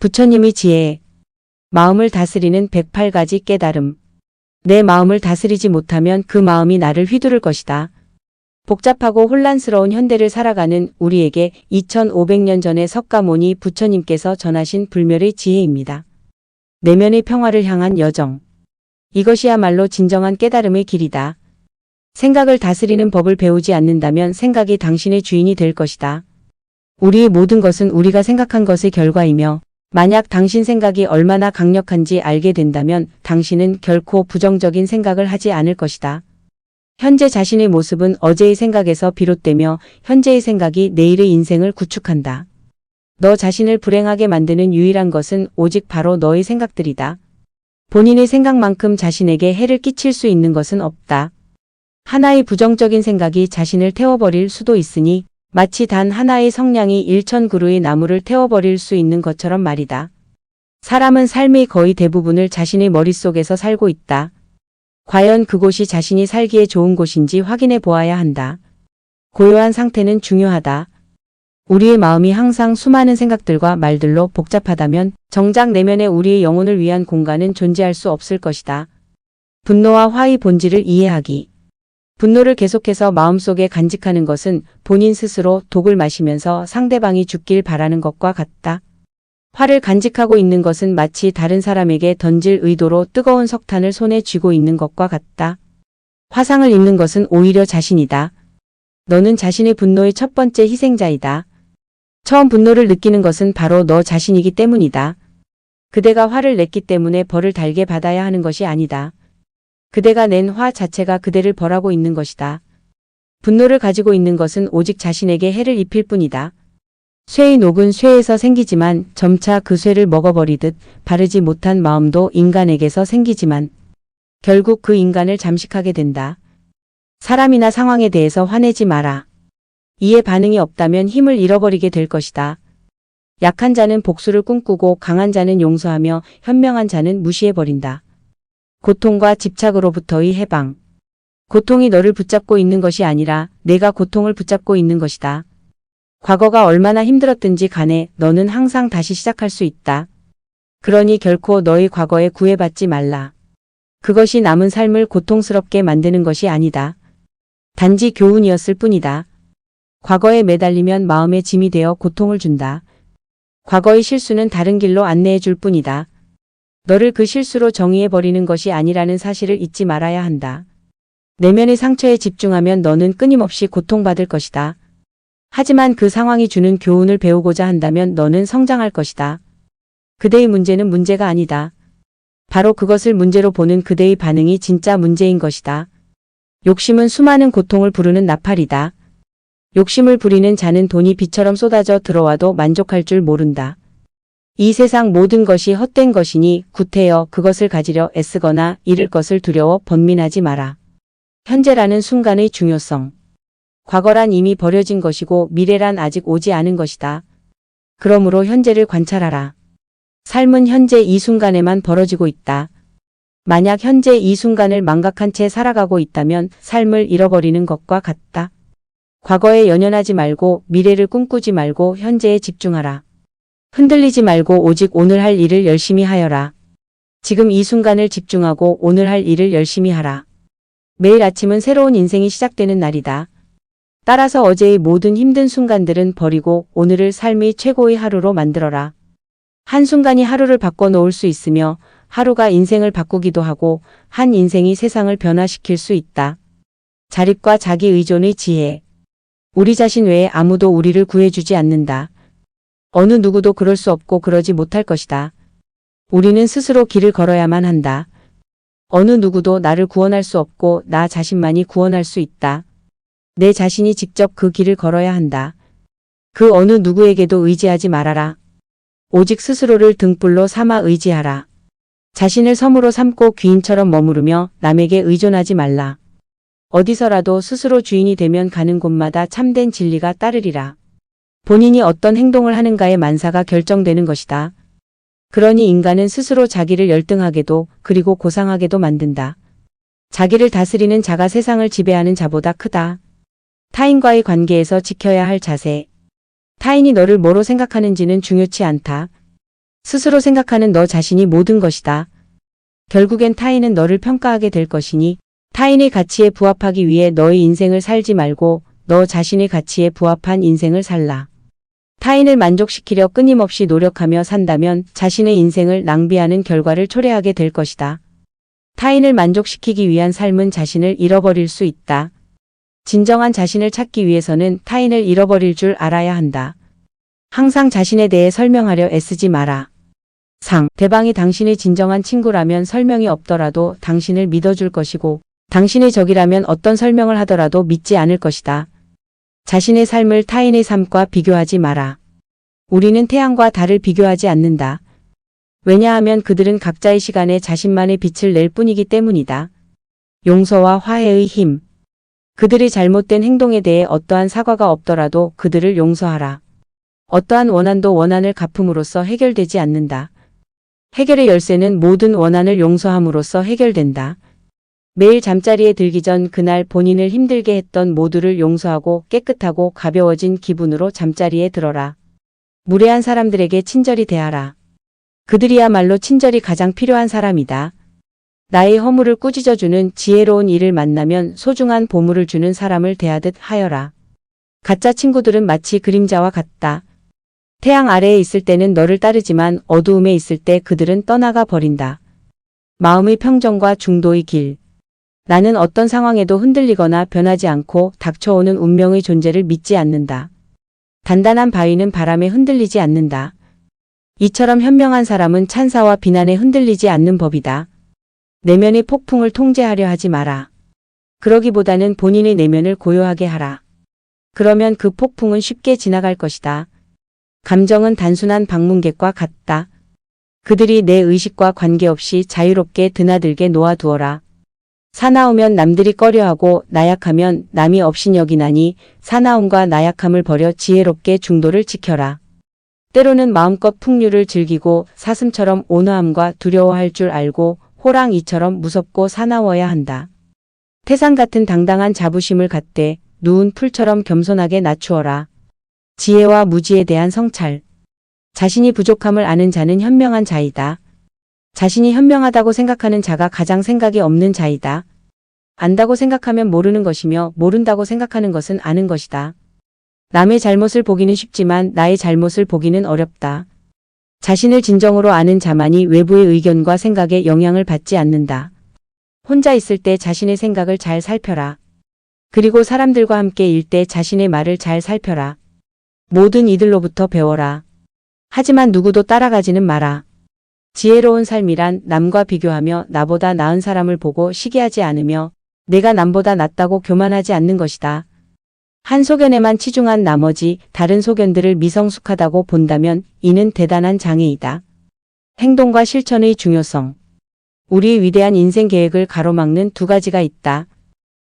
부처님의 지혜. 마음을 다스리는 108가지 깨달음. 내 마음을 다스리지 못하면 그 마음이 나를 휘두를 것이다. 복잡하고 혼란스러운 현대를 살아가는 우리에게 2500년 전에 석가모니 부처님께서 전하신 불멸의 지혜입니다. 내면의 평화를 향한 여정. 이것이야말로 진정한 깨달음의 길이다. 생각을 다스리는 법을 배우지 않는다면 생각이 당신의 주인이 될 것이다. 우리의 모든 것은 우리가 생각한 것의 결과이며 만약 당신 생각이 얼마나 강력한지 알게 된다면 당신은 결코 부정적인 생각을 하지 않을 것이다. 현재 자신의 모습은 어제의 생각에서 비롯되며 현재의 생각이 내일의 인생을 구축한다. 너 자신을 불행하게 만드는 유일한 것은 오직 바로 너의 생각들이다. 본인의 생각만큼 자신에게 해를 끼칠 수 있는 것은 없다. 하나의 부정적인 생각이 자신을 태워버릴 수도 있으니 마치 단 하나의 성냥이 1000그루의 나무를 태워버릴 수 있는 것처럼 말이다. 사람은 삶의 거의 대부분을 자신의 머릿속에서 살고 있다. 과연 그곳이 자신이 살기에 좋은 곳인지 확인해 보아야 한다. 고요한 상태는 중요하다. 우리의 마음이 항상 수많은 생각들과 말들로 복잡하다면 정작 내면의 우리의 영혼을 위한 공간은 존재할 수 없을 것이다. 분노와 화의 본질을 이해하기. 분노를 계속해서 마음속에 간직하는 것은 본인 스스로 독을 마시면서 상대방이 죽길 바라는 것과 같다. 화를 간직하고 있는 것은 마치 다른 사람에게 던질 의도로 뜨거운 석탄을 손에 쥐고 있는 것과 같다. 화상을 입는 것은 오히려 자신이다. 너는 자신의 분노의 첫 번째 희생자이다. 처음 분노를 느끼는 것은 바로 너 자신이기 때문이다. 그대가 화를 냈기 때문에 벌을 달게 받아야 하는 것이 아니다. 그대가 낸 화 자체가 그대를 벌하고 있는 것이다. 분노를 가지고 있는 것은 오직 자신에게 해를 입힐 뿐이다. 쇠의 녹은 쇠에서 생기지만 점차 그 쇠를 먹어버리듯 바르지 못한 마음도 인간에게서 생기지만 결국 그 인간을 잠식하게 된다. 사람이나 상황에 대해서 화내지 마라. 이에 반응이 없다면 힘을 잃어버리게 될 것이다. 약한 자는 복수를 꿈꾸고 강한 자는 용서하며 현명한 자는 무시해버린다. 고통과 집착으로부터의 해방. 고통이 너를 붙잡고 있는 것이 아니라 내가 고통을 붙잡고 있는 것이다. 과거가 얼마나 힘들었든지 간에 너는 항상 다시 시작할 수 있다. 그러니 결코 너의 과거에 구애받지 말라. 그것이 남은 삶을 고통스럽게 만드는 것이 아니다. 단지 교훈이었을 뿐이다. 과거에 매달리면 마음의 짐이 되어 고통을 준다. 과거의 실수는 다른 길로 안내해 줄 뿐이다. 너를 그 실수로 정의해버리는 것이 아니라는 사실을 잊지 말아야 한다. 내면의 상처에 집중하면 너는 끊임없이 고통받을 것이다. 하지만 그 상황이 주는 교훈을 배우고자 한다면 너는 성장할 것이다. 그대의 문제는 문제가 아니다. 바로 그것을 문제로 보는 그대의 반응이 진짜 문제인 것이다. 욕심은 수많은 고통을 부르는 나팔이다. 욕심을 부리는 자는 돈이 비처럼 쏟아져 들어와도 만족할 줄 모른다. 이 세상 모든 것이 헛된 것이니 구태여 그것을 가지려 애쓰거나 잃을 것을 두려워 번민하지 마라. 현재라는 순간의 중요성. 과거란 이미 버려진 것이고 미래란 아직 오지 않은 것이다. 그러므로 현재를 관찰하라. 삶은 현재 이 순간에만 벌어지고 있다. 만약 현재 이 순간을 망각한 채 살아가고 있다면 삶을 잃어버리는 것과 같다. 과거에 연연하지 말고 미래를 꿈꾸지 말고 현재에 집중하라. 흔들리지 말고 오직 오늘 할 일을 열심히 하여라. 지금 이 순간을 집중하고 오늘 할 일을 열심히 하라. 매일 아침은 새로운 인생이 시작되는 날이다. 따라서 어제의 모든 힘든 순간들은 버리고 오늘을 삶의 최고의 하루로 만들어라. 한순간이 하루를 바꿔놓을 수 있으며 하루가 인생을 바꾸기도 하고 한 인생이 세상을 변화시킬 수 있다. 자립과 자기 의존의 지혜. 우리 자신 외에 아무도 우리를 구해주지 않는다. 어느 누구도 그럴 수 없고 그러지 못할 것이다. 우리는 스스로 길을 걸어야만 한다. 어느 누구도 나를 구원할 수 없고 나 자신만이 구원할 수 있다. 내 자신이 직접 그 길을 걸어야 한다. 그 어느 누구에게도 의지하지 말아라. 오직 스스로를 등불로 삼아 의지하라. 자신을 섬으로 삼고 귀인처럼 머무르며 남에게 의존하지 말라. 어디서라도 스스로 주인이 되면 가는 곳마다 참된 진리가 따르리라. 본인이 어떤 행동을 하는가의 만사가 결정되는 것이다. 그러니 인간은 스스로 자기를 열등하게도 그리고 고상하게도 만든다. 자기를 다스리는 자가 세상을 지배하는 자보다 크다. 타인과의 관계에서 지켜야 할 자세. 타인이 너를 뭐로 생각하는지는 중요치 않다. 스스로 생각하는 너 자신이 모든 것이다. 결국엔 타인은 너를 평가하게 될 것이니 타인의 가치에 부합하기 위해 너의 인생을 살지 말고 너 자신의 가치에 부합한 인생을 살라. 타인을 만족시키려 끊임없이 노력하며 산다면 자신의 인생을 낭비하는 결과를 초래하게 될 것이다. 타인을 만족시키기 위한 삶은 자신을 잃어버릴 수 있다. 진정한 자신을 찾기 위해서는 타인을 잃어버릴 줄 알아야 한다. 항상 자신에 대해 설명하려 애쓰지 마라. 대방이 당신의 진정한 친구라면 설명이 없더라도 당신을 믿어줄 것이고 당신의 적이라면 어떤 설명을 하더라도 믿지 않을 것이다. 자신의 삶을 타인의 삶과 비교하지 마라. 우리는 태양과 달을 비교하지 않는다. 왜냐하면 그들은 각자의 시간에 자신만의 빛을 낼 뿐이기 때문이다. 용서와 화해의 힘. 그들의 잘못된 행동에 대해 어떠한 사과가 없더라도 그들을 용서하라. 어떠한 원한도 원한을 갚음으로써 해결되지 않는다. 해결의 열쇠는 모든 원한을 용서함으로써 해결된다. 매일 잠자리에 들기 전 그날 본인을 힘들게 했던 모두를 용서하고 깨끗하고 가벼워진 기분으로 잠자리에 들어라. 무례한 사람들에게 친절히 대하라. 그들이야말로 친절이 가장 필요한 사람이다. 나의 허물을 꾸짖어주는 지혜로운 이를 만나면 소중한 보물을 주는 사람을 대하듯 하여라. 가짜 친구들은 마치 그림자와 같다. 태양 아래에 있을 때는 너를 따르지만 어두움에 있을 때 그들은 떠나가 버린다. 마음의 평정과 중도의 길. 나는 어떤 상황에도 흔들리거나 변하지 않고 닥쳐오는 운명의 존재를 믿지 않는다. 단단한 바위는 바람에 흔들리지 않는다. 이처럼 현명한 사람은 찬사와 비난에 흔들리지 않는 법이다. 내면의 폭풍을 통제하려 하지 마라. 그러기보다는 본인의 내면을 고요하게 하라. 그러면 그 폭풍은 쉽게 지나갈 것이다. 감정은 단순한 방문객과 같다. 그들이 내 의식과 관계없이 자유롭게 드나들게 놓아두어라. 사나우면 남들이 꺼려하고 나약하면 남이 업신여기나니 사나움과 나약함을 버려 지혜롭게 중도를 지켜라. 때로는 마음껏 풍류를 즐기고 사슴처럼 온화함과 두려워할 줄 알고 호랑이처럼 무섭고 사나워야 한다. 태산 같은 당당한 자부심을 갖되 누운 풀처럼 겸손하게 낮추어라. 지혜와 무지에 대한 성찰. 자신이 부족함을 아는 자는 현명한 자이다. 자신이 현명하다고 생각하는 자가 가장 생각이 없는 자이다. 안다고 생각하면 모르는 것이며 모른다고 생각하는 것은 아는 것이다. 남의 잘못을 보기는 쉽지만 나의 잘못을 보기는 어렵다. 자신을 진정으로 아는 자만이 외부의 의견과 생각에 영향을 받지 않는다. 혼자 있을 때 자신의 생각을 잘 살펴라. 그리고 사람들과 함께 일 때 자신의 말을 잘 살펴라. 모든 이들로부터 배워라. 하지만 누구도 따라가지는 마라. 지혜로운 삶이란 남과 비교하며 나보다 나은 사람을 보고 시기하지 않으며 내가 남보다 낫다고 교만하지 않는 것이다. 한 소견에만 치중한 나머지 다른 소견들을 미성숙하다고 본다면 이는 대단한 장애이다. 행동과 실천의 중요성. 우리의 위대한 인생 계획을 가로막는 두 가지가 있다.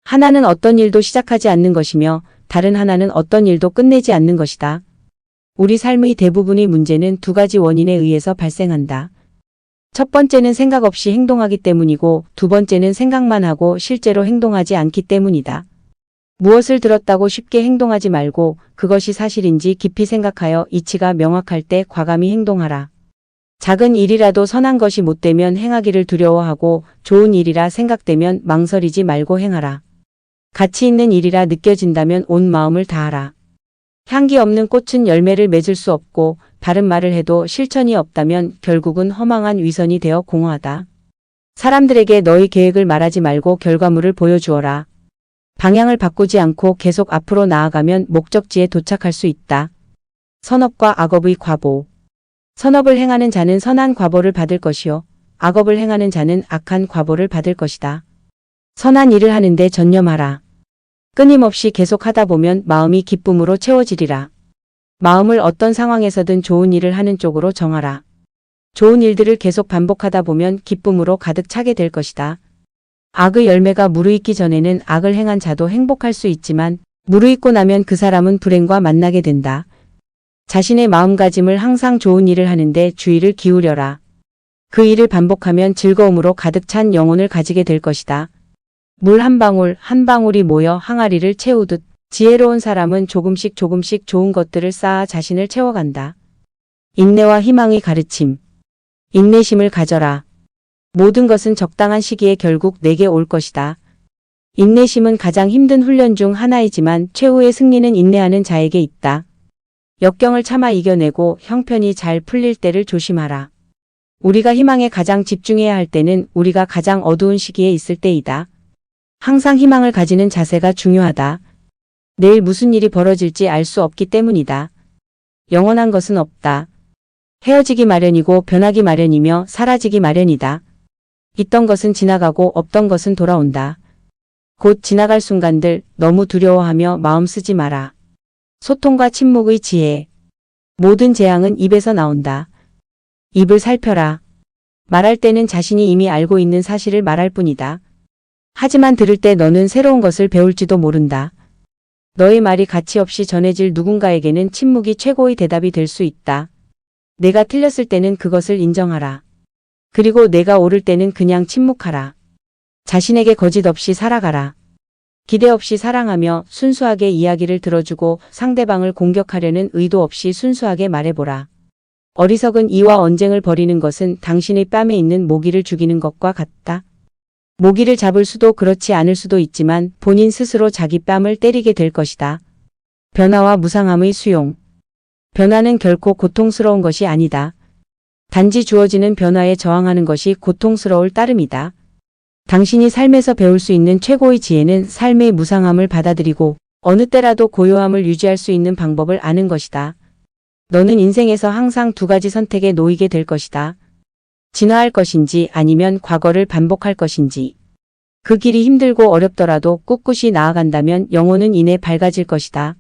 하나는 어떤 일도 시작하지 않는 것이며 다른 하나는 어떤 일도 끝내지 않는 것이다. 우리 삶의 대부분의 문제는 두 가지 원인에 의해서 발생한다. 첫 번째는 생각 없이 행동하기 때문이고 두 번째는 생각만 하고 실제로 행동하지 않기 때문이다. 무엇을 들었다고 쉽게 행동하지 말고 그것이 사실인지 깊이 생각하여 이치가 명확할 때 과감히 행동하라. 작은 일이라도 선한 것이 못되면 행하기를 두려워하고 좋은 일이라 생각되면 망설이지 말고 행하라. 가치 있는 일이라 느껴진다면 온 마음을 다하라. 향기 없는 꽃은 열매를 맺을 수 없고 바른 말을 해도 실천이 없다면 결국은 허망한 위선이 되어 공허하다. 사람들에게 너의 계획을 말하지 말고 결과물을 보여주어라. 방향을 바꾸지 않고 계속 앞으로 나아가면 목적지에 도착할 수 있다. 선업과 악업의 과보. 선업을 행하는 자는 선한 과보를 받을 것이요. 악업을 행하는 자는 악한 과보를 받을 것이다. 선한 일을 하는데 전념하라. 끊임없이 계속 하다 보면 마음이 기쁨으로 채워지리라. 마음을 어떤 상황에서든 좋은 일을 하는 쪽으로 정하라. 좋은 일들을 계속 반복하다 보면 기쁨으로 가득 차게 될 것이다. 악의 열매가 무르익기 전에는 악을 행한 자도 행복할 수 있지만 무르익고 나면 그 사람은 불행과 만나게 된다. 자신의 마음가짐을 항상 좋은 일을 하는데 주의를 기울여라. 그 일을 반복하면 즐거움으로 가득 찬 영혼을 가지게 될 것이다. 물 한 방울 한 방울이 모여 항아리를 채우듯 지혜로운 사람은 조금씩 좋은 것들을 쌓아 자신을 채워간다. 인내와 희망의 가르침. 인내심을 가져라. 모든 것은 적당한 시기에 결국 내게 올 것이다. 인내심은 가장 힘든 훈련 중 하나이지만 최후의 승리는 인내하는 자에게 있다. 역경을 참아 이겨내고 형편이 잘 풀릴 때를 조심하라. 우리가 희망에 가장 집중해야 할 때는 우리가 가장 어두운 시기에 있을 때이다. 항상 희망을 가지는 자세가 중요하다. 내일 무슨 일이 벌어질지 알 수 없기 때문이다. 영원한 것은 없다. 헤어지기 마련이고 변하기 마련이며 사라지기 마련이다. 있던 것은 지나가고 없던 것은 돌아온다. 곧 지나갈 순간들 너무 두려워하며 마음 쓰지 마라. 소통과 침묵의 지혜. 모든 재앙은 입에서 나온다. 입을 살펴라. 말할 때는 자신이 이미 알고 있는 사실을 말할 뿐이다. 하지만 들을 때 너는 새로운 것을 배울지도 모른다. 너의 말이 가치 없이 전해질 누군가에게는 침묵이 최고의 대답이 될 수 있다. 내가 틀렸을 때는 그것을 인정하라. 그리고 내가 옳을 때는 그냥 침묵하라. 자신에게 거짓 없이 살아가라. 기대 없이 사랑하며 순수하게 이야기를 들어주고 상대방을 공격하려는 의도 없이 순수하게 말해보라. 어리석은 이와 언쟁을 벌이는 것은 당신의 뺨에 있는 모기를 죽이는 것과 같다. 모기를 잡을 수도 그렇지 않을 수도 있지만 본인 스스로 자기 뺨을 때리게 될 것이다. 변화와 무상함의 수용. 변화는 결코 고통스러운 것이 아니다. 단지 주어지는 변화에 저항하는 것이 고통스러울 따름이다. 당신이 삶에서 배울 수 있는 최고의 지혜는 삶의 무상함을 받아들이고 어느 때라도 고요함을 유지할 수 있는 방법을 아는 것이다. 너는 인생에서 항상 두 가지 선택에 놓이게 될 것이다. 진화할 것인지 아니면 과거를 반복할 것인지. 그 길이 힘들고 어렵더라도 꿋꿋이 나아간다면 영혼은 이내 밝아질 것이다.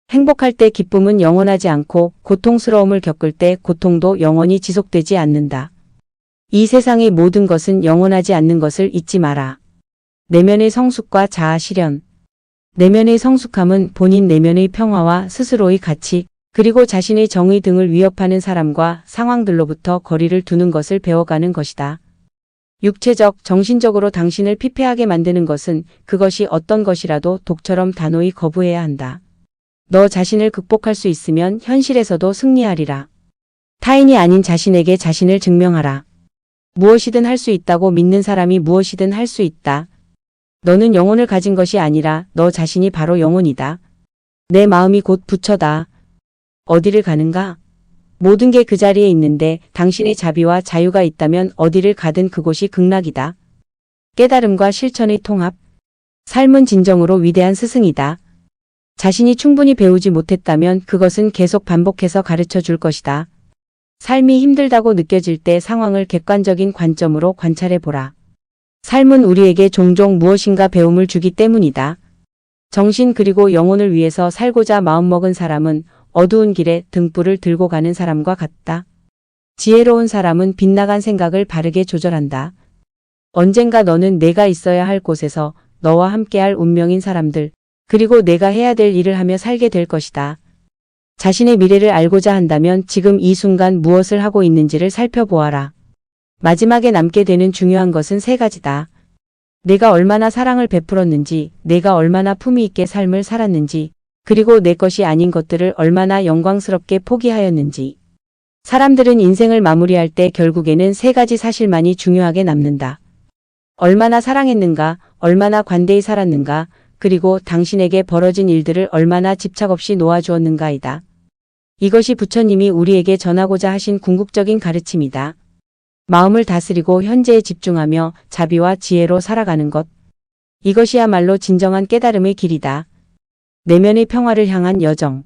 행복할 때 기쁨은 영원하지 않고 고통스러움을 겪을 때 고통도 영원히 지속되지 않는다. 이 세상의 모든 것은 영원하지 않는 것을 잊지 마라. 내면의 성숙과 자아 실현. 내면의 성숙함은 본인 내면의 평화와 스스로의 가치, 그리고 자신의 정의 등을 위협하는 사람과 상황들로부터 거리를 두는 것을 배워가는 것이다. 육체적, 정신적으로 당신을 피폐하게 만드는 것은 그것이 어떤 것이라도 독처럼 단호히 거부해야 한다. 너 자신을 극복할 수 있으면 현실에서도 승리하리라. 타인이 아닌 자신에게 자신을 증명하라. 무엇이든 할 수 있다고 믿는 사람이 무엇이든 할 수 있다. 너는 영혼을 가진 것이 아니라 너 자신이 바로 영혼이다. 내 마음이 곧 부처다. 어디를 가는가? 모든 게 그 자리에 있는데 당신의 자비와 자유가 있다면 어디를 가든 그곳이 극락이다. 깨달음과 실천의 통합. 삶은 진정으로 위대한 스승이다. 자신이 충분히 배우지 못했다면 그것은 계속 반복해서 가르쳐 줄 것이다. 삶이 힘들다고 느껴질 때 상황을 객관적인 관점으로 관찰해 보라. 삶은 우리에게 종종 무엇인가 배움을 주기 때문이다. 정신 그리고 영혼을 위해서 살고자 마음먹은 사람은 어두운 길에 등불을 들고 가는 사람과 같다. 지혜로운 사람은 빗나간 생각을 바르게 조절한다. 언젠가 너는 내가 있어야 할 곳에서 너와 함께할 운명인 사람들, 그리고 내가 해야 될 일을 하며 살게 될 것이다. 자신의 미래를 알고자 한다면 지금 이 순간 무엇을 하고 있는지를 살펴보아라. 마지막에 남게 되는 중요한 것은 세 가지다. 내가 얼마나 사랑을 베풀었는지, 내가 얼마나 품위 있게 삶을 살았는지, 그리고 내 것이 아닌 것들을 얼마나 영광스럽게 포기하였는지. 사람들은 인생을 마무리할 때 결국에는 세 가지 사실만이 중요하게 남는다. 얼마나 사랑했는가, 얼마나 관대히 살았는가, 그리고 당신에게 벌어진 일들을 얼마나 집착 없이 놓아주었는가이다. 이것이 부처님이 우리에게 전하고자 하신 궁극적인 가르침이다. 마음을 다스리고 현재에 집중하며 자비와 지혜로 살아가는 것. 이것이야말로 진정한 깨달음의 길이다. 내면의 평화를 향한 여정.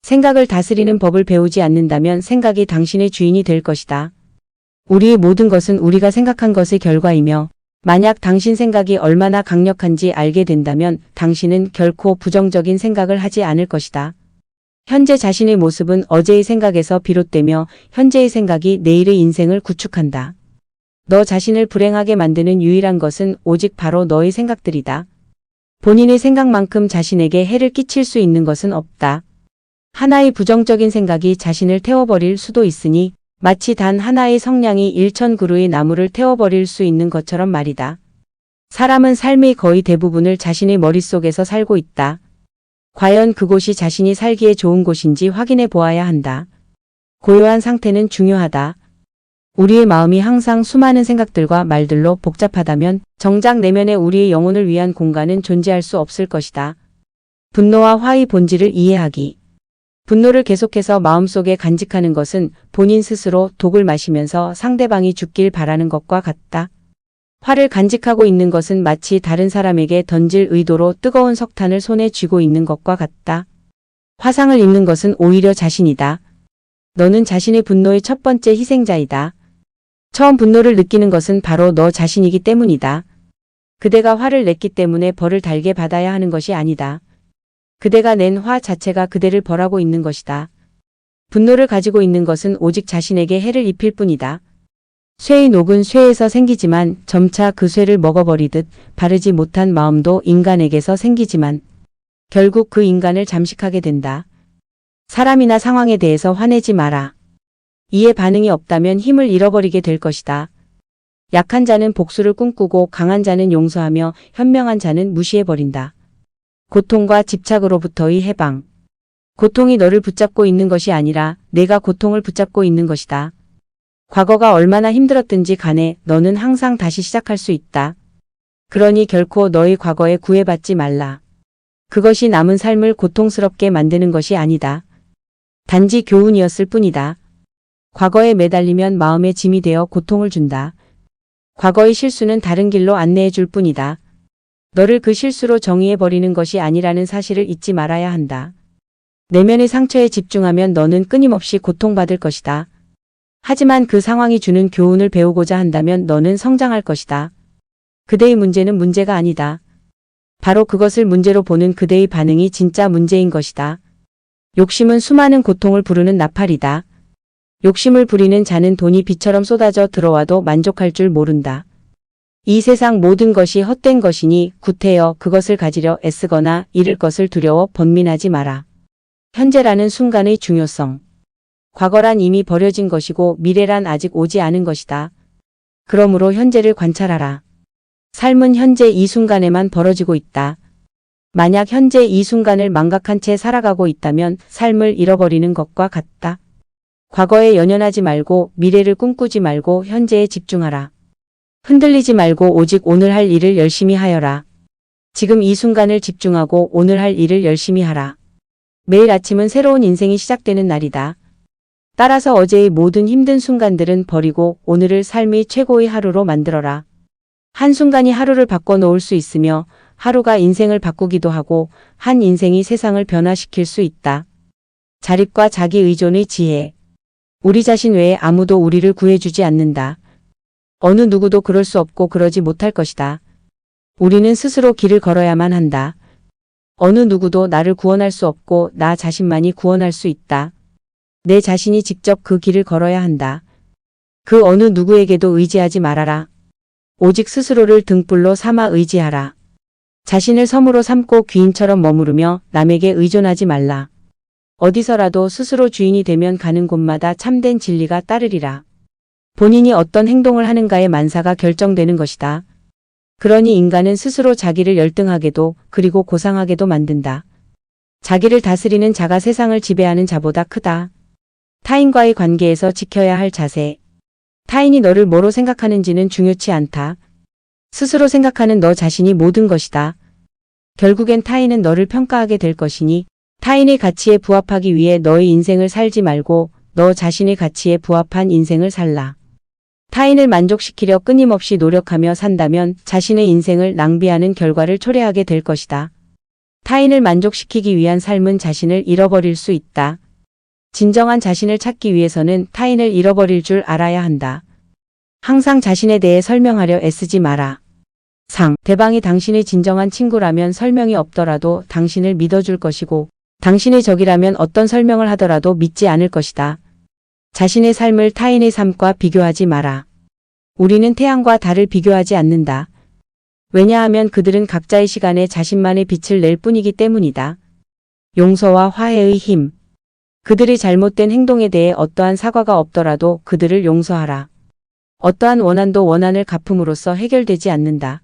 생각을 다스리는 법을 배우지 않는다면 생각이 당신의 주인이 될 것이다. 우리의 모든 것은 우리가 생각한 것의 결과이며 만약 당신 생각이 얼마나 강력한지 알게 된다면 당신은 결코 부정적인 생각을 하지 않을 것이다. 현재 자신의 모습은 어제의 생각에서 비롯되며 현재의 생각이 내일의 인생을 구축한다. 너 자신을 불행하게 만드는 유일한 것은 오직 바로 너의 생각들이다. 본인의 생각만큼 자신에게 해를 끼칠 수 있는 것은 없다. 하나의 부정적인 생각이 자신을 태워버릴 수도 있으니 마치 단 하나의 성냥이 1000그루의 나무를 태워버릴 수 있는 것처럼 말이다. 사람은 삶의 거의 대부분을 자신의 머릿속에서 살고 있다. 과연 그곳이 자신이 살기에 좋은 곳인지 확인해 보아야 한다. 고요한 상태는 중요하다. 우리의 마음이 항상 수많은 생각들과 말들로 복잡하다면 정작 내면의 우리의 영혼을 위한 공간은 존재할 수 없을 것이다. 분노와 화의 본질을 이해하기. 분노를 계속해서 마음속에 간직하는 것은 본인 스스로 독을 마시면서 상대방이 죽길 바라는 것과 같다. 화를 간직하고 있는 것은 마치 다른 사람에게 던질 의도로 뜨거운 석탄을 손에 쥐고 있는 것과 같다. 화상을 입는 것은 오히려 자신이다. 너는 자신의 분노의 첫 번째 희생자이다. 처음 분노를 느끼는 것은 바로 너 자신이기 때문이다. 그대가 화를 냈기 때문에 벌을 달게 받아야 하는 것이 아니다. 그대가 낸 화 자체가 그대를 벌하고 있는 것이다. 분노를 가지고 있는 것은 오직 자신에게 해를 입힐 뿐이다. 쇠의 녹은 쇠에서 생기지만 점차 그 쇠를 먹어버리듯 바르지 못한 마음도 인간에게서 생기지만 결국 그 인간을 잠식하게 된다. 사람이나 상황에 대해서 화내지 마라. 이에 반응이 없다면 힘을 잃어버리게 될 것이다. 약한 자는 복수를 꿈꾸고 강한 자는 용서하며 현명한 자는 무시해버린다. 고통과 집착으로부터의 해방. 고통이 너를 붙잡고 있는 것이 아니라 내가 고통을 붙잡고 있는 것이다. 과거가 얼마나 힘들었든지 간에 너는 항상 다시 시작할 수 있다. 그러니 결코 너의 과거에 구애받지 말라. 그것이 남은 삶을 고통스럽게 만드는 것이 아니다. 단지 교훈이었을 뿐이다. 과거에 매달리면 마음의 짐이 되어 고통을 준다. 과거의 실수는 다른 길로 안내해 줄 뿐이다. 너를 그 실수로 정의해버리는 것이 아니라는 사실을 잊지 말아야 한다. 내면의 상처에 집중하면 너는 끊임없이 고통받을 것이다. 하지만 그 상황이 주는 교훈을 배우고자 한다면 너는 성장할 것이다. 그대의 문제는 문제가 아니다. 바로 그것을 문제로 보는 그대의 반응이 진짜 문제인 것이다. 욕심은 수많은 고통을 부르는 나팔이다. 욕심을 부리는 자는 돈이 비처럼 쏟아져 들어와도 만족할 줄 모른다. 이 세상 모든 것이 헛된 것이니 구태여 그것을 가지려 애쓰거나 잃을 것을 두려워 번민하지 마라. 현재라는 순간의 중요성. 과거란 이미 버려진 것이고 미래란 아직 오지 않은 것이다. 그러므로 현재를 관찰하라. 삶은 현재 이 순간에만 벌어지고 있다. 만약 현재 이 순간을 망각한 채 살아가고 있다면 삶을 잃어버리는 것과 같다. 과거에 연연하지 말고 미래를 꿈꾸지 말고 현재에 집중하라. 흔들리지 말고 오직 오늘 할 일을 열심히 하여라. 지금 이 순간을 집중하고 오늘 할 일을 열심히 하라. 매일 아침은 새로운 인생이 시작되는 날이다. 따라서 어제의 모든 힘든 순간들은 버리고 오늘을 삶의 최고의 하루로 만들어라. 한순간이 하루를 바꿔놓을 수 있으며 하루가 인생을 바꾸기도 하고 한 인생이 세상을 변화시킬 수 있다. 자립과 자기 의존의 지혜. 우리 자신 외에 아무도 우리를 구해주지 않는다. 어느 누구도 그럴 수 없고 그러지 못할 것이다. 우리는 스스로 길을 걸어야만 한다. 어느 누구도 나를 구원할 수 없고 나 자신만이 구원할 수 있다. 내 자신이 직접 그 길을 걸어야 한다. 그 어느 누구에게도 의지하지 말아라. 오직 스스로를 등불로 삼아 의지하라. 자신을 섬으로 삼고 귀인처럼 머무르며 남에게 의존하지 말라. 어디서라도 스스로 주인이 되면 가는 곳마다 참된 진리가 따르리라. 본인이 어떤 행동을 하는가의 만사가 결정되는 것이다. 그러니 인간은 스스로 자기를 열등하게도 그리고 고상하게도 만든다. 자기를 다스리는 자가 세상을 지배하는 자보다 크다. 타인과의 관계에서 지켜야 할 자세. 타인이 너를 뭐로 생각하는지는 중요치 않다. 스스로 생각하는 너 자신이 모든 것이다. 결국엔 타인은 너를 평가하게 될 것이니 타인의 가치에 부합하기 위해 너의 인생을 살지 말고 너 자신의 가치에 부합한 인생을 살라. 타인을 만족시키려 끊임없이 노력하며 산다면 자신의 인생을 낭비하는 결과를 초래하게 될 것이다. 타인을 만족시키기 위한 삶은 자신을 잃어버릴 수 있다. 진정한 자신을 찾기 위해서는 타인을 잃어버릴 줄 알아야 한다. 항상 자신에 대해 설명하려 애쓰지 마라. 대방이 당신의 진정한 친구라면 설명이 없더라도 당신을 믿어줄 것이고 당신의 적이라면 어떤 설명을 하더라도 믿지 않을 것이다. 자신의 삶을 타인의 삶과 비교하지 마라. 우리는 태양과 달을 비교하지 않는다. 왜냐하면 그들은 각자의 시간에 자신만의 빛을 낼 뿐이기 때문이다. 용서와 화해의 힘. 그들의 잘못된 행동에 대해 어떠한 사과가 없더라도 그들을 용서하라. 어떠한 원한도 원한을 갚음으로써 해결되지 않는다.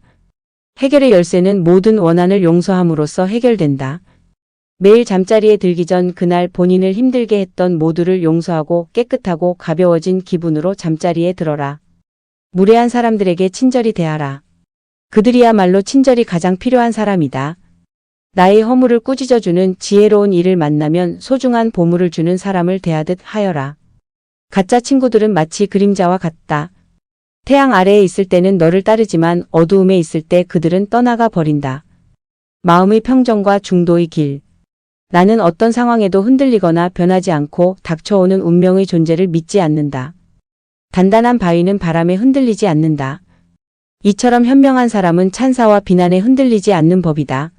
해결의 열쇠는 모든 원한을 용서함으로써 해결된다. 매일 잠자리에 들기 전 그날 본인을 힘들게 했던 모두를 용서하고 깨끗하고 가벼워진 기분으로 잠자리에 들어라. 무례한 사람들에게 친절히 대하라. 그들이야말로 친절이 가장 필요한 사람이다. 나의 허물을 꾸짖어주는 지혜로운 이를 만나면 소중한 보물을 주는 사람을 대하듯 하여라. 가짜 친구들은 마치 그림자와 같다. 태양 아래에 있을 때는 너를 따르지만 어두움에 있을 때 그들은 떠나가 버린다. 마음의 평정과 중도의 길. 나는 어떤 상황에도 흔들리거나 변하지 않고 닥쳐오는 운명의 존재를 믿지 않는다. 단단한 바위는 바람에 흔들리지 않는다. 이처럼 현명한 사람은 찬사와 비난에 흔들리지 않는 법이다.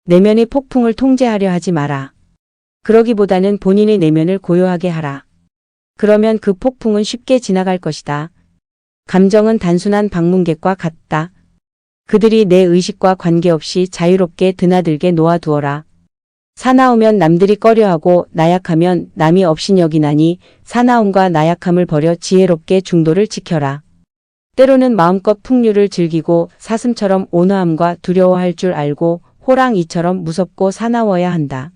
내면의 폭풍을 통제하려 하지 마라. 그러기보다는 본인의 내면을 고요하게 하라. 그러면 그 폭풍은 쉽게 지나갈 것이다. 감정은 단순한 방문객과 같다. 그들이 내 의식과 관계없이 자유롭게 드나들게 놓아두어라. 사나우면 남들이 꺼려하고 나약하면 남이 업신여기나니 사나움과 나약함을 버려 지혜롭게 중도를 지켜라. 때로는 마음껏 풍류를 즐기고 사슴처럼 온화함과 두려워할 줄 알고 호랑이처럼 무섭고 사나워야 한다.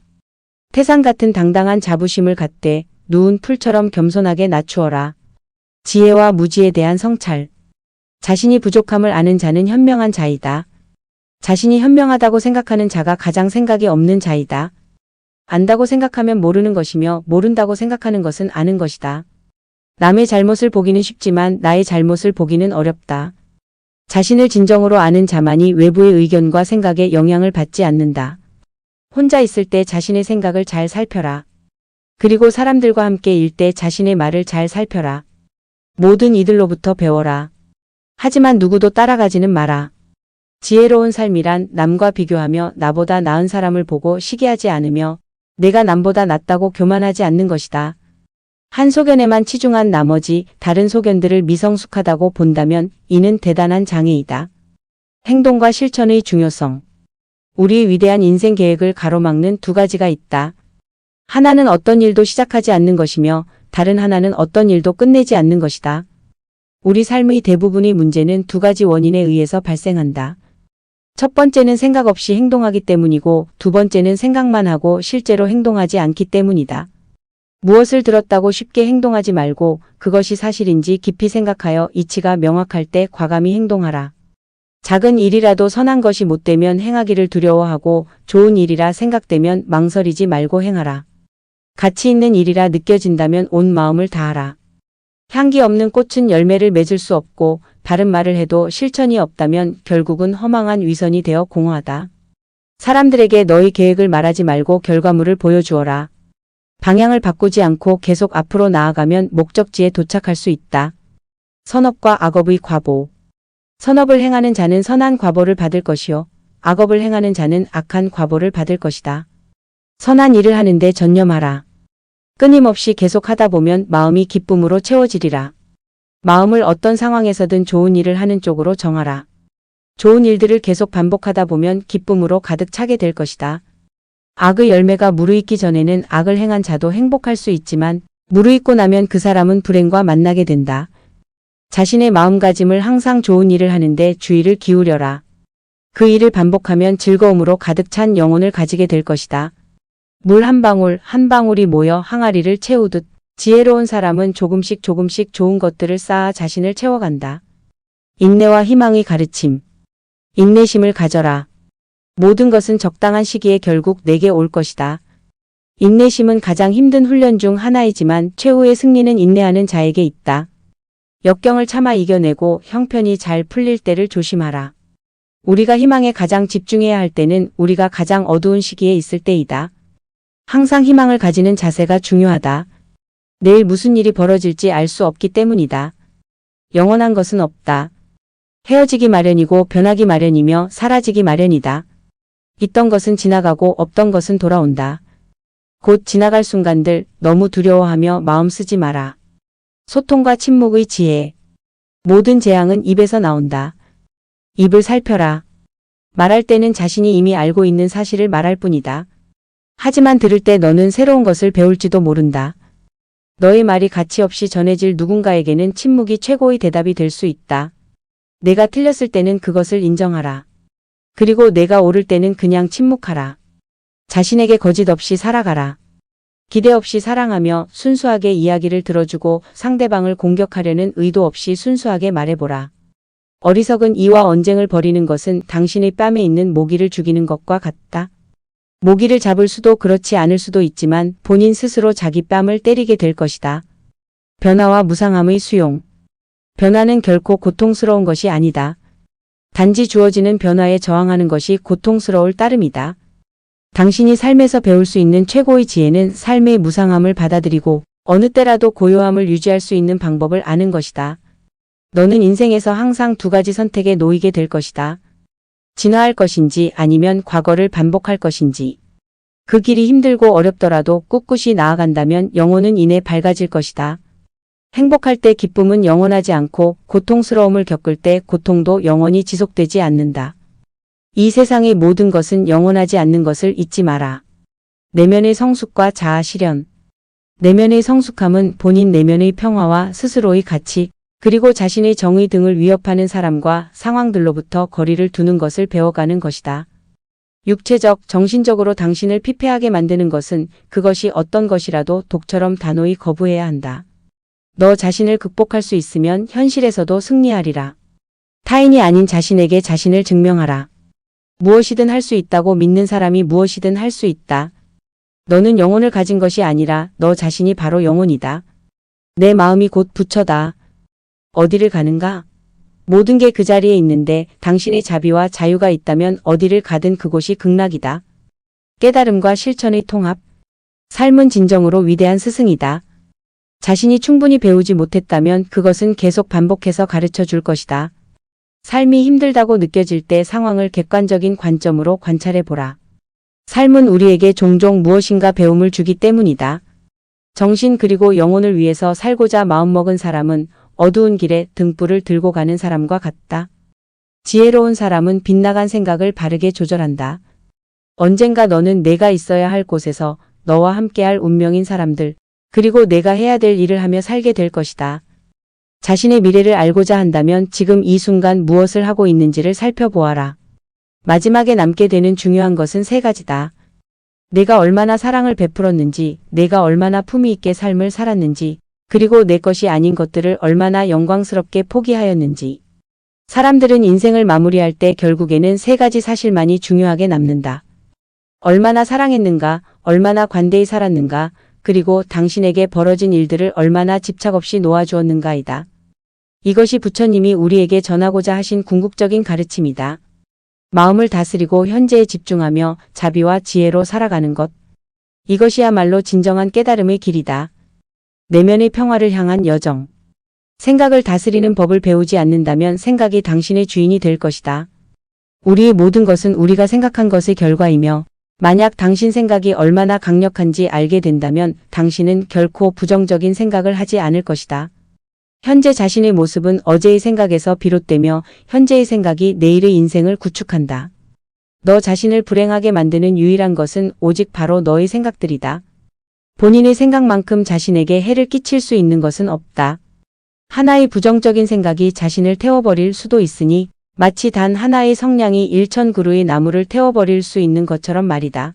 태산 같은 당당한 자부심을 갖되 누운 풀처럼 겸손하게 낮추어라. 지혜와 무지에 대한 성찰. 자신이 부족함을 아는 자는 현명한 자이다. 자신이 현명하다고 생각하는 자가 가장 생각이 없는 자이다. 안다고 생각하면 모르는 것이며 모른다고 생각하는 것은 아는 것이다. 남의 잘못을 보기는 쉽지만 나의 잘못을 보기는 어렵다. 자신을 진정으로 아는 자만이 외부의 의견과 생각에 영향을 받지 않는다. 혼자 있을 때 자신의 생각을 잘 살펴라. 그리고 사람들과 함께 일 때 자신의 말을 잘 살펴라. 모든 이들로부터 배워라. 하지만 누구도 따라가지는 마라. 지혜로운 삶이란 남과 비교하며 나보다 나은 사람을 보고 시기하지 않으며 내가 남보다 낫다고 교만하지 않는 것이다. 한 소견에만 치중한 나머지 다른 소견들을 미성숙하다고 본다면 이는 대단한 장애이다. 행동과 실천의 중요성. 우리의 위대한 인생 계획을 가로막는 두 가지가 있다. 하나는 어떤 일도 시작하지 않는 것이며 다른 하나는 어떤 일도 끝내지 않는 것이다. 우리 삶의 대부분의 문제는 두 가지 원인에 의해서 발생한다. 첫 번째는 생각 없이 행동하기 때문이고 두 번째는 생각만 하고 실제로 행동하지 않기 때문이다. 무엇을 들었다고 쉽게 행동하지 말고 그것이 사실인지 깊이 생각하여 이치가 명확할 때 과감히 행동하라. 작은 일이라도 선한 것이 못되면 행하기를 두려워하고 좋은 일이라 생각되면 망설이지 말고 행하라. 가치 있는 일이라 느껴진다면 온 마음을 다하라. 향기 없는 꽃은 열매를 맺을 수 없고 다른 말을 해도 실천이 없다면 결국은 허망한 위선이 되어 공허하다. 사람들에게 너의 계획을 말하지 말고 결과물을 보여주어라. 방향을 바꾸지 않고 계속 앞으로 나아가면 목적지에 도착할 수 있다. 선업과 악업의 과보. 선업을 행하는 자는 선한 과보를 받을 것이요. 악업을 행하는 자는 악한 과보를 받을 것이다. 선한 일을 하는데 전념하라. 끊임없이 계속 하다 보면 마음이 기쁨으로 채워지리라. 마음을 어떤 상황에서든 좋은 일을 하는 쪽으로 정하라. 좋은 일들을 계속 반복하다 보면 기쁨으로 가득 차게 될 것이다. 악의 열매가 무르익기 전에는 악을 행한 자도 행복할 수 있지만 무르익고 나면 그 사람은 불행과 만나게 된다. 자신의 마음가짐을 항상 좋은 일을 하는데 주의를 기울여라. 그 일을 반복하면 즐거움으로 가득 찬 영혼을 가지게 될 것이다. 물 한 방울 한 방울이 모여 항아리를 채우듯 지혜로운 사람은 조금씩 좋은 것들을 쌓아 자신을 채워간다. 인내와 희망의 가르침. 인내심을 가져라. 모든 것은 적당한 시기에 결국 내게 올 것이다. 인내심은 가장 힘든 훈련 중 하나이지만 최후의 승리는 인내하는 자에게 있다. 역경을 참아 이겨내고 형편이 잘 풀릴 때를 조심하라. 우리가 희망에 가장 집중해야 할 때는 우리가 가장 어두운 시기에 있을 때이다. 항상 희망을 가지는 자세가 중요하다. 내일 무슨 일이 벌어질지 알 수 없기 때문이다. 영원한 것은 없다. 헤어지기 마련이고 변하기 마련이며 사라지기 마련이다. 있던 것은 지나가고 없던 것은 돌아온다. 곧 지나갈 순간들 너무 두려워하며 마음 쓰지 마라. 소통과 침묵의 지혜. 모든 재앙은 입에서 나온다. 입을 살펴라. 말할 때는 자신이 이미 알고 있는 사실을 말할 뿐이다. 하지만 들을 때 너는 새로운 것을 배울지도 모른다. 너의 말이 가치 없이 전해질 누군가에게는 침묵이 최고의 대답이 될 수 있다. 내가 틀렸을 때는 그것을 인정하라. 그리고 내가 옳을 때는 그냥 침묵하라. 자신에게 거짓 없이 살아가라. 기대 없이 사랑하며 순수하게 이야기를 들어주고 상대방을 공격하려는 의도 없이 순수하게 말해보라. 어리석은 이와 언쟁을 벌이는 것은 당신의 뺨에 있는 모기를 죽이는 것과 같다. 모기를 잡을 수도 그렇지 않을 수도 있지만 본인 스스로 자기 뺨을 때리게 될 것이다. 변화와 무상함의 수용. 변화는 결코 고통스러운 것이 아니다. 단지 주어지는 변화에 저항하는 것이 고통스러울 따름이다. 당신이 삶에서 배울 수 있는 최고의 지혜는 삶의 무상함을 받아들이고 어느 때라도 고요함을 유지할 수 있는 방법을 아는 것이다. 너는 인생에서 항상 두 가지 선택에 놓이게 될 것이다. 진화할 것인지 아니면 과거를 반복할 것인지. 그 길이 힘들고 어렵더라도 꿋꿋이 나아간다면 영혼은 이내 밝아질 것이다. 행복할 때 기쁨은 영원하지 않고 고통스러움을 겪을 때 고통도 영원히 지속되지 않는다. 이 세상의 모든 것은 영원하지 않는 것을 잊지 마라. 내면의 성숙과 자아 실현. 내면의 성숙함은 본인 내면의 평화와 스스로의 가치, 그리고 자신의 정의 등을 위협하는 사람과 상황들로부터 거리를 두는 것을 배워가는 것이다. 육체적, 정신적으로 당신을 피폐하게 만드는 것은 그것이 어떤 것이라도 독처럼 단호히 거부해야 한다. 너 자신을 극복할 수 있으면 현실에서도 승리하리라. 타인이 아닌 자신에게 자신을 증명하라. 무엇이든 할 수 있다고 믿는 사람이 무엇이든 할 수 있다. 너는 영혼을 가진 것이 아니라 너 자신이 바로 영혼이다. 내 마음이 곧 부처다. 어디를 가는가? 모든 게 그 자리에 있는데 당신의 자비와 자유가 있다면 어디를 가든 그곳이 극락이다. 깨달음과 실천의 통합. 삶은 진정으로 위대한 스승이다. 자신이 충분히 배우지 못했다면 그것은 계속 반복해서 가르쳐 줄 것이다. 삶이 힘들다고 느껴질 때 상황을 객관적인 관점으로 관찰해 보라. 삶은 우리에게 종종 무엇인가 배움을 주기 때문이다. 정신 그리고 영혼을 위해서 살고자 마음먹은 사람은 어두운 길에 등불을 들고 가는 사람과 같다. 지혜로운 사람은 빗나간 생각을 바르게 조절한다. 언젠가 너는 내가 있어야 할 곳에서 너와 함께할 운명인 사람들, 그리고 내가 해야 될 일을 하며 살게 될 것이다. 자신의 미래를 알고자 한다면 지금 이 순간 무엇을 하고 있는지를 살펴보아라. 마지막에 남게 되는 중요한 것은 세 가지다. 내가 얼마나 사랑을 베풀었는지, 내가 얼마나 품위 있게 삶을 살았는지, 그리고 내 것이 아닌 것들을 얼마나 영광스럽게 포기하였는지. 사람들은 인생을 마무리할 때 결국에는 세 가지 사실만이 중요하게 남는다. 얼마나 사랑했는가, 얼마나 관대히 살았는가, 그리고 당신에게 벌어진 일들을 얼마나 집착 없이 놓아주었는가이다. 이것이 부처님이 우리에게 전하고자 하신 궁극적인 가르침이다. 마음을 다스리고 현재에 집중하며 자비와 지혜로 살아가는 것. 이것이야말로 진정한 깨달음의 길이다. 내면의 평화를 향한 여정. 생각을 다스리는 법을 배우지 않는다면 생각이 당신의 주인이 될 것이다. 우리의 모든 것은 우리가 생각한 것의 결과이며 만약 당신 생각이 얼마나 강력한지 알게 된다면 당신은 결코 부정적인 생각을 하지 않을 것이다. 현재 자신의 모습은 어제의 생각에서 비롯되며 현재의 생각이 내일의 인생을 구축한다. 너 자신을 불행하게 만드는 유일한 것은 오직 바로 너의 생각들이다. 본인의 생각만큼 자신에게 해를 끼칠 수 있는 것은 없다. 하나의 부정적인 생각이 자신을 태워버릴 수도 있으니 마치 단 하나의 성냥이 1000그루의 나무를 태워버릴 수 있는 것처럼 말이다.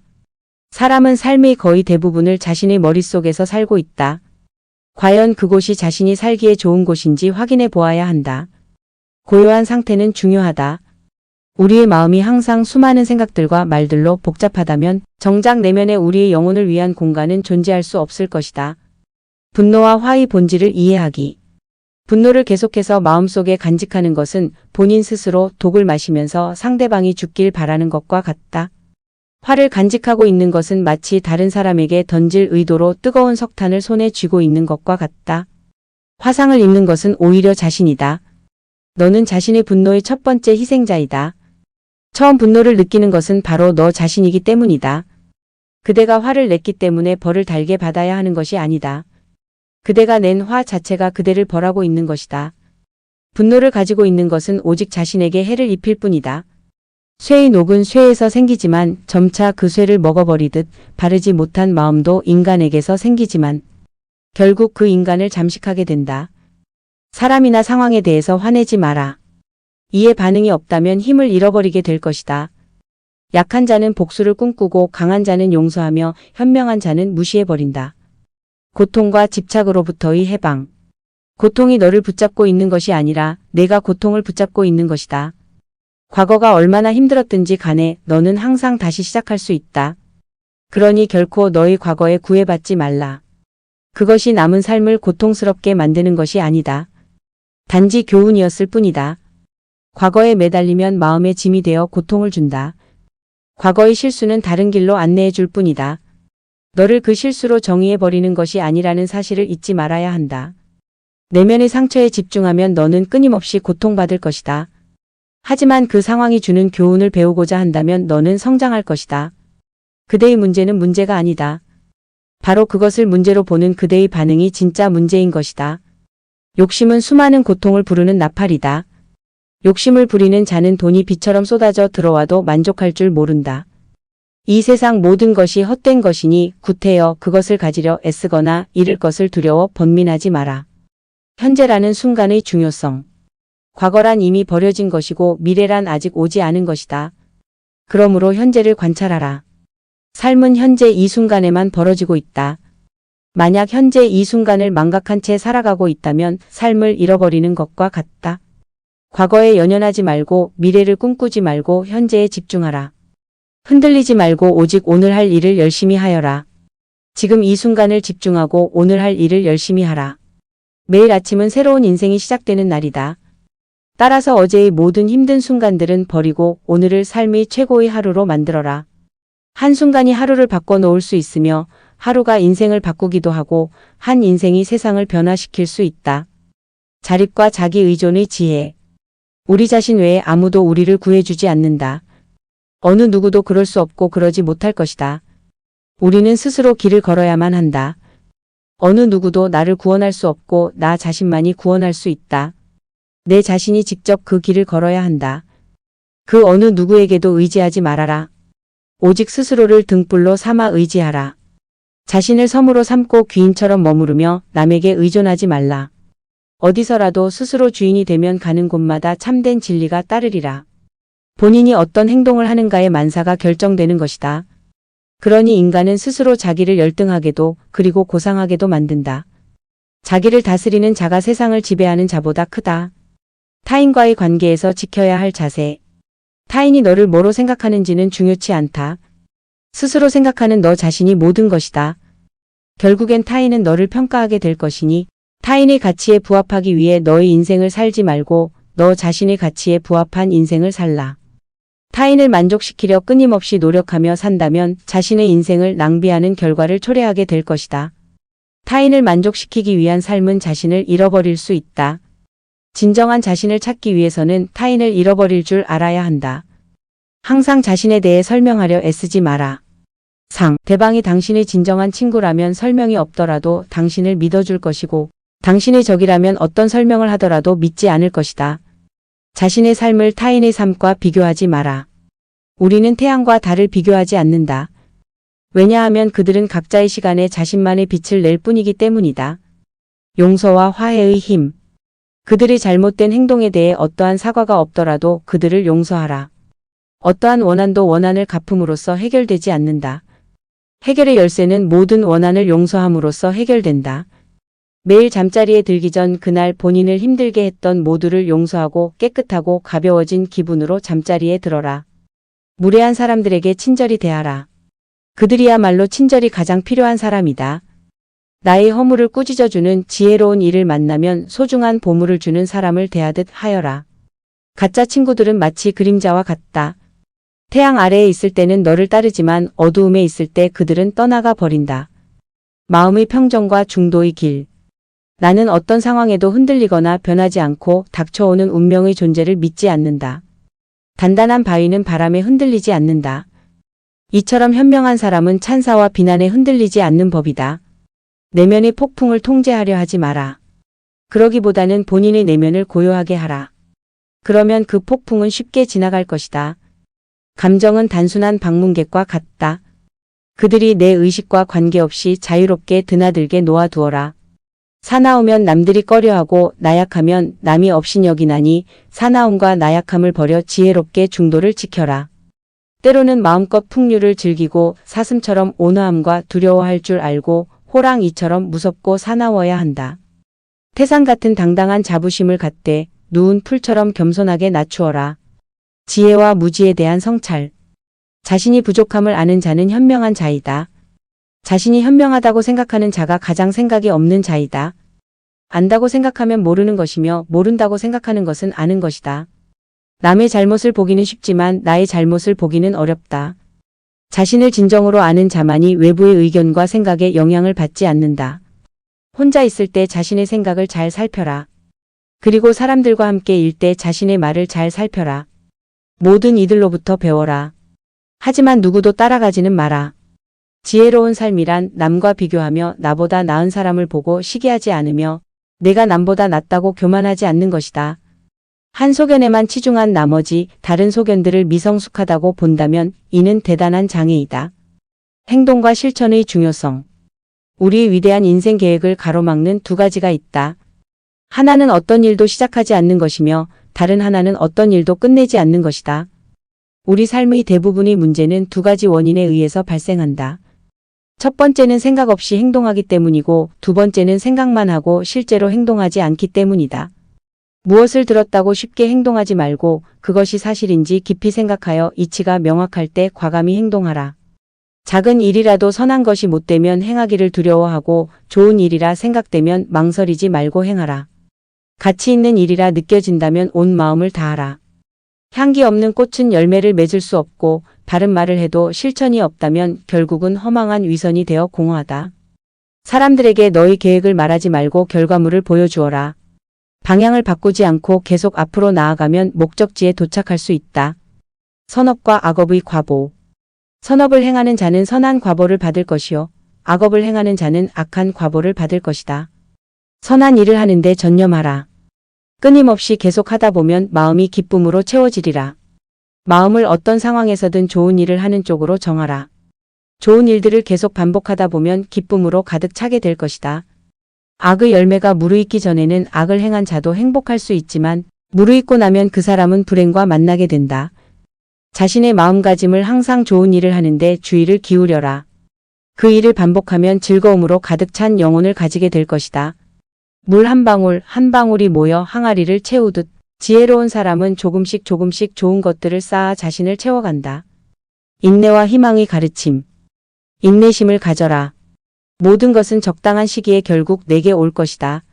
사람은 삶의 거의 대부분을 자신의 머릿속에서 살고 있다. 과연 그곳이 자신이 살기에 좋은 곳인지 확인해 보아야 한다. 고요한 상태는 중요하다. 우리의 마음이 항상 수많은 생각들과 말들로 복잡하다면 정작 내면에 우리의 영혼을 위한 공간은 존재할 수 없을 것이다. 분노와 화의 본질을 이해하기. 분노를 계속해서 마음속에 간직하는 것은 본인 스스로 독을 마시면서 상대방이 죽길 바라는 것과 같다. 화를 간직하고 있는 것은 마치 다른 사람에게 던질 의도로 뜨거운 석탄을 손에 쥐고 있는 것과 같다. 화상을 입는 것은 오히려 자신이다. 너는 자신의 분노의 첫 번째 희생자이다. 처음 분노를 느끼는 것은 바로 너 자신이기 때문이다. 그대가 화를 냈기 때문에 벌을 달게 받아야 하는 것이 아니다. 그대가 낸 화 자체가 그대를 벌하고 있는 것이다. 분노를 가지고 있는 것은 오직 자신에게 해를 입힐 뿐이다. 쇠의 녹은 쇠에서 생기지만 점차 그 쇠를 먹어버리듯 바르지 못한 마음도 인간에게서 생기지만 결국 그 인간을 잠식하게 된다. 사람이나 상황에 대해서 화내지 마라. 이에 반응이 없다면 힘을 잃어버리게 될 것이다. 약한 자는 복수를 꿈꾸고 강한 자는 용서하며 현명한 자는 무시해버린다. 고통과 집착으로부터의 해방. 고통이 너를 붙잡고 있는 것이 아니라 내가 고통을 붙잡고 있는 것이다. 과거가 얼마나 힘들었든지 간에 너는 항상 다시 시작할 수 있다. 그러니 결코 너의 과거에 구애받지 말라. 그것이 남은 삶을 고통스럽게 만드는 것이 아니다. 단지 교훈이었을 뿐이다. 과거에 매달리면 마음의 짐이 되어 고통을 준다. 과거의 실수는 다른 길로 안내해 줄 뿐이다. 너를 그 실수로 정의해버리는 것이 아니라는 사실을 잊지 말아야 한다. 내면의 상처에 집중하면 너는 끊임없이 고통받을 것이다. 하지만 그 상황이 주는 교훈을 배우고자 한다면 너는 성장할 것이다. 그대의 문제는 문제가 아니다. 바로 그것을 문제로 보는 그대의 반응이 진짜 문제인 것이다. 욕심은 수많은 고통을 부르는 나팔이다. 욕심을 부리는 자는 돈이 비처럼 쏟아져 들어와도 만족할 줄 모른다. 이 세상 모든 것이 헛된 것이니 구태여 그것을 가지려 애쓰거나 잃을 것을 두려워 번민하지 마라. 현재라는 순간의 중요성. 과거란 이미 버려진 것이고 미래란 아직 오지 않은 것이다. 그러므로 현재를 관찰하라. 삶은 현재 이 순간에만 벌어지고 있다. 만약 현재 이 순간을 망각한 채 살아가고 있다면 삶을 잃어버리는 것과 같다. 과거에 연연하지 말고 미래를 꿈꾸지 말고 현재에 집중하라. 흔들리지 말고 오직 오늘 할 일을 열심히 하여라. 지금 이 순간을 집중하고 오늘 할 일을 열심히 하라. 매일 아침은 새로운 인생이 시작되는 날이다. 따라서 어제의 모든 힘든 순간들은 버리고 오늘을 삶의 최고의 하루로 만들어라. 한순간이 하루를 바꿔놓을 수 있으며 하루가 인생을 바꾸기도 하고 한 인생이 세상을 변화시킬 수 있다. 자립과 자기 의존의 지혜. 우리 자신 외에 아무도 우리를 구해주지 않는다. 어느 누구도 그럴 수 없고 그러지 못할 것이다. 우리는 스스로 길을 걸어야만 한다. 어느 누구도 나를 구원할 수 없고 나 자신만이 구원할 수 있다. 내 자신이 직접 그 길을 걸어야 한다. 그 어느 누구에게도 의지하지 말아라. 오직 스스로를 등불로 삼아 의지하라. 자신을 섬으로 삼고 귀인처럼 머무르며 남에게 의존하지 말라. 어디서라도 스스로 주인이 되면 가는 곳마다 참된 진리가 따르리라. 본인이 어떤 행동을 하는가에 만사가 결정되는 것이다. 그러니 인간은 스스로 자기를 열등하게도 그리고 고상하게도 만든다. 자기를 다스리는 자가 세상을 지배하는 자보다 크다. 타인과의 관계에서 지켜야 할 자세. 타인이 너를 뭐로 생각하는지는 중요치 않다. 스스로 생각하는 너 자신이 모든 것이다. 결국엔 타인은 너를 평가하게 될 것이니 타인의 가치에 부합하기 위해 너의 인생을 살지 말고 너 자신의 가치에 부합한 인생을 살라. 타인을 만족시키려 끊임없이 노력하며 산다면 자신의 인생을 낭비하는 결과를 초래하게 될 것이다. 타인을 만족시키기 위한 삶은 자신을 잃어버릴 수 있다. 진정한 자신을 찾기 위해서는 타인을 잃어버릴 줄 알아야 한다. 항상 자신에 대해 설명하려 애쓰지 마라. 대방이 당신의 진정한 친구라면 설명이 없더라도 당신을 믿어줄 것이고 당신의 적이라면 어떤 설명을 하더라도 믿지 않을 것이다. 자신의 삶을 타인의 삶과 비교하지 마라. 우리는 태양과 달을 비교하지 않는다. 왜냐하면 그들은 각자의 시간에 자신만의 빛을 낼 뿐이기 때문이다. 용서와 화해의 힘. 그들의 잘못된 행동에 대해 어떠한 사과가 없더라도 그들을 용서하라. 어떠한 원한도 원한을 갚음으로써 해결되지 않는다. 해결의 열쇠는 모든 원한을 용서함으로써 해결된다. 매일 잠자리에 들기 전 그날 본인을 힘들게 했던 모두를 용서하고 깨끗하고 가벼워진 기분으로 잠자리에 들어라. 무례한 사람들에게 친절히 대하라. 그들이야말로 친절이 가장 필요한 사람이다. 나의 허물을 꾸짖어주는 지혜로운 이를 만나면 소중한 보물을 주는 사람을 대하듯 하여라. 가짜 친구들은 마치 그림자와 같다. 태양 아래에 있을 때는 너를 따르지만 어두움에 있을 때 그들은 떠나가 버린다. 마음의 평정과 중도의 길. 나는 어떤 상황에도 흔들리거나 변하지 않고 닥쳐오는 운명의 존재를 믿지 않는다. 단단한 바위는 바람에 흔들리지 않는다. 이처럼 현명한 사람은 찬사와 비난에 흔들리지 않는 법이다. 내면의 폭풍을 통제하려 하지 마라. 그러기보다는 본인의 내면을 고요하게 하라. 그러면 그 폭풍은 쉽게 지나갈 것이다. 감정은 단순한 방문객과 같다. 그들이 내 의식과 관계없이 자유롭게 드나들게 놓아두어라. 사나우면 남들이 꺼려하고 나약하면 남이 업신여기나니 사나움과 나약함을 버려 지혜롭게 중도를 지켜라. 때로는 마음껏 풍류를 즐기고 사슴처럼 온화함과 두려워할 줄 알고 호랑이처럼 무섭고 사나워야 한다. 태산 같은 당당한 자부심을 갖되 누운 풀처럼 겸손하게 낮추어라. 지혜와 무지에 대한 성찰. 자신이 부족함을 아는 자는 현명한 자이다. 자신이 현명하다고 생각하는 자가 가장 생각이 없는 자이다. 안다고 생각하면 모르는 것이며 모른다고 생각하는 것은 아는 것이다. 남의 잘못을 보기는 쉽지만 나의 잘못을 보기는 어렵다. 자신을 진정으로 아는 자만이 외부의 의견과 생각에 영향을 받지 않는다. 혼자 있을 때 자신의 생각을 잘 살펴라. 그리고 사람들과 함께 일 때 자신의 말을 잘 살펴라. 모든 이들로부터 배워라. 하지만 누구도 따라가지는 마라. 지혜로운 삶이란 남과 비교하며 나보다 나은 사람을 보고 시기하지 않으며 내가 남보다 낫다고 교만하지 않는 것이다. 한 소견에만 치중한 나머지 다른 소견들을 미성숙하다고 본다면 이는 대단한 장애이다. 행동과 실천의 중요성. 우리의 위대한 인생 계획을 가로막는 두 가지가 있다. 하나는 어떤 일도 시작하지 않는 것이며 다른 하나는 어떤 일도 끝내지 않는 것이다. 우리 삶의 대부분의 문제는 두 가지 원인에 의해서 발생한다. 첫 번째는 생각 없이 행동하기 때문이고 두 번째는 생각만 하고 실제로 행동하지 않기 때문이다. 무엇을 들었다고 쉽게 행동하지 말고 그것이 사실인지 깊이 생각하여 이치가 명확할 때 과감히 행동하라. 작은 일이라도 선한 것이 못되면 행하기를 두려워하고 좋은 일이라 생각되면 망설이지 말고 행하라. 가치 있는 일이라 느껴진다면 온 마음을 다하라. 향기 없는 꽃은 열매를 맺을 수 없고 바른 말을 해도 실천이 없다면 결국은 허망한 위선이 되어 공허하다. 사람들에게 너의 계획을 말하지 말고 결과물을 보여주어라. 방향을 바꾸지 않고 계속 앞으로 나아가면 목적지에 도착할 수 있다. 선업과 악업의 과보. 선업을 행하는 자는 선한 과보를 받을 것이요. 악업을 행하는 자는 악한 과보를 받을 것이다. 선한 일을 하는데 전념하라. 끊임없이 계속 하다 보면 마음이 기쁨으로 채워지리라. 마음을 어떤 상황에서든 좋은 일을 하는 쪽으로 정하라. 좋은 일들을 계속 반복하다 보면 기쁨으로 가득 차게 될 것이다. 악의 열매가 무르익기 전에는 악을 행한 자도 행복할 수 있지만 무르익고 나면 그 사람은 불행과 만나게 된다. 자신의 마음가짐을 항상 좋은 일을 하는데 주의를 기울여라. 그 일을 반복하면 즐거움으로 가득 찬 영혼을 가지게 될 것이다. 물 한 방울 한 방울이 모여 항아리를 채우듯 지혜로운 사람은 조금씩 좋은 것들을 쌓아 자신을 채워간다. 인내와 희망의 가르침. 인내심을 가져라. 모든 것은 적당한 시기에 결국 내게 올 것이다.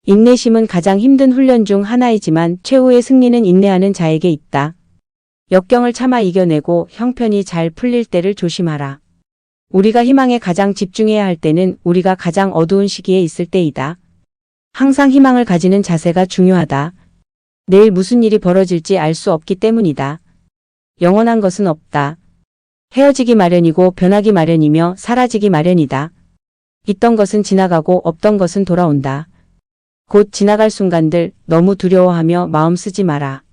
인내심은 가장 힘든 훈련 중 하나이지만 최후의 승리는 인내하는 자에게 있다. 역경을 참아 이겨내고 형편이 잘 풀릴 때를 조심하라. 우리가 희망에 가장 집중해야 할 때는 우리가 가장 어두운 시기에 있을 때이다. 항상 희망을 가지는 자세가 중요하다. 내일 무슨 일이 벌어질지 알 수 없기 때문이다. 영원한 것은 없다. 헤어지기 마련이고 변하기 마련이며 사라지기 마련이다. 있던 것은 지나가고 없던 것은 돌아온다. 곧 지나갈 순간들 너무 두려워하며 마음 쓰지 마라.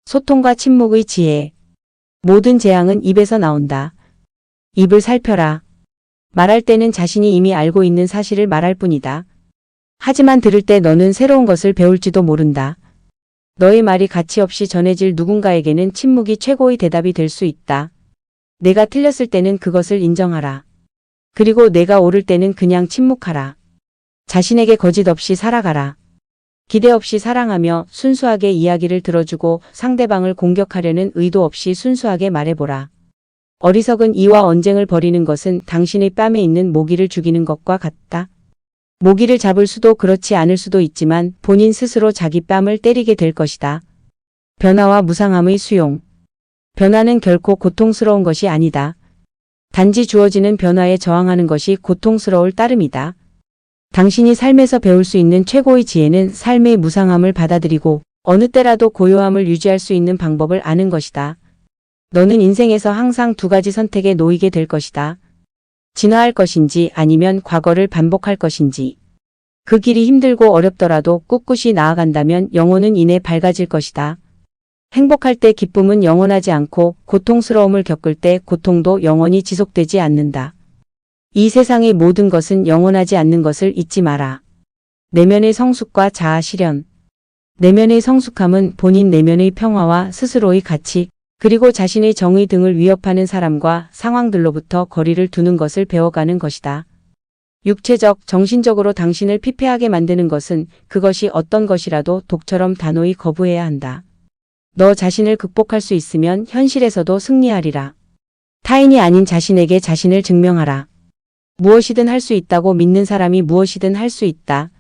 소통과 침묵의 지혜. 모든 재앙은 입에서 나온다. 입을 살펴라. 말할 때는 자신이 이미 알고 있는 사실을 말할 뿐이다. 하지만 들을 때 너는 새로운 것을 배울지도 모른다. 너의 말이 가치 없이 전해질 누군가에게는 침묵이 최고의 대답이 될 수 있다. 내가 틀렸을 때는 그것을 인정하라. 그리고 내가 옳을 때는 그냥 침묵하라. 자신에게 거짓 없이 살아가라. 기대 없이 사랑하며 순수하게 이야기를 들어주고 상대방을 공격하려는 의도 없이 순수하게 말해보라. 어리석은 이와 언쟁을 벌이는 것은 당신의 뺨에 있는 모기를 죽이는 것과 같다. 모기를 잡을 수도 그렇지 않을 수도 있지만 본인 스스로 자기 뺨을 때리게 될 것이다. 변화와 무상함의 수용. 변화는 결코 고통스러운 것이 아니다. 단지 주어지는 변화에 저항하는 것이 고통스러울 따름이다. 당신이 삶에서 배울 수 있는 최고의 지혜는 삶의 무상함을 받아들이고 어느 때라도 고요함을 유지할 수 있는 방법을 아는 것이다. 너는 인생에서 항상 두 가지 선택에 놓이게 될 것이다. 진화할 것인지 아니면 과거를 반복할 것인지. 그 길이 힘들고 어렵더라도 꿋꿋이 나아간다면 영혼은 이내 밝아질 것이다. 행복할 때 기쁨은 영원하지 않고 고통스러움을 겪을 때 고통도 영원히 지속되지 않는다. 이 세상의 모든 것은 영원하지 않는 것을 잊지 마라. 내면의 성숙과 자아 실현. 내면의 성숙함은 본인 내면의 평화와 스스로의 가치, 그리고 자신의 정의 등을 위협하는 사람과 상황들로부터 거리를 두는 것을 배워가는 것이다. 육체적, 정신적으로 당신을 피폐하게 만드는 것은 그것이 어떤 것이라도 독처럼 단호히 거부해야 한다. 너 자신을 극복할 수 있으면 현실에서도 승리하리라. 타인이 아닌 자신에게 자신을 증명하라. 무엇이든 할 수 있다고 믿는 사람이 무엇이든 할 수 있다.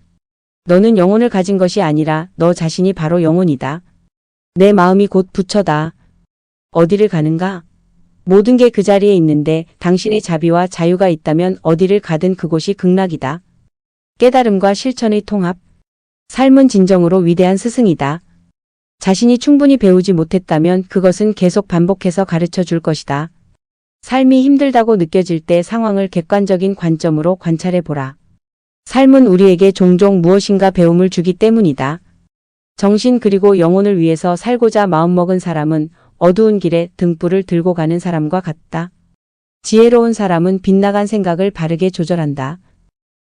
너는 영혼을 가진 것이 아니라 너 자신이 바로 영혼이다. 내 마음이 곧 부처다. 어디를 가는가? 모든 게 그 자리에 있는데 당신의 자비와 자유가 있다면 어디를 가든 그곳이 극락이다. 깨달음과 실천의 통합. 삶은 진정으로 위대한 스승이다. 자신이 충분히 배우지 못했다면 그것은 계속 반복해서 가르쳐 줄 것이다. 삶이 힘들다고 느껴질 때 상황을 객관적인 관점으로 관찰해 보라. 삶은 우리에게 종종 무엇인가 배움을 주기 때문이다. 정신 그리고 영혼을 위해서 살고자 마음먹은 사람은 어두운 길에 등불을 들고 가는 사람과 같다. 지혜로운 사람은 빗나간 생각을 바르게 조절한다.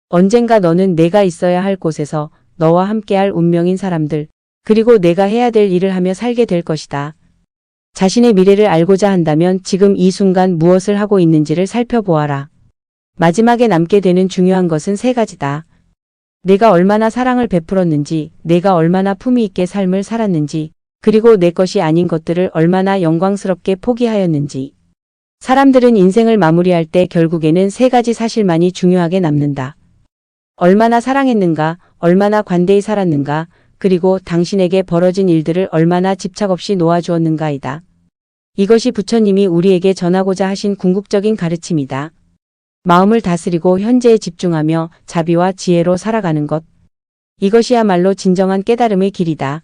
언젠가 너는 내가 있어야 할 곳에서 너와 함께할 운명인 사람들, 그리고 내가 해야 될 일을 하며 살게 될 것이다. 자신의 미래를 알고자 한다면 지금 이 순간 무엇을 하고 있는지를 살펴보아라. 마지막에 남게 되는 중요한 것은 세 가지다. 내가 얼마나 사랑을 베풀었는지, 내가 얼마나 품위 있게 삶을 살았는지, 그리고 내 것이 아닌 것들을 얼마나 영광스럽게 포기하였는지. 사람들은 인생을 마무리할 때 결국에는 세 가지 사실만이 중요하게 남는다. 얼마나 사랑했는가, 얼마나 관대히 살았는가, 그리고 당신에게 벌어진 일들을 얼마나 집착 없이 놓아주었는가이다. 이것이 부처님이 우리에게 전하고자 하신 궁극적인 가르침이다. 마음을 다스리고 현재에 집중하며 자비와 지혜로 살아가는 것. 이것이야말로 진정한 깨달음의 길이다.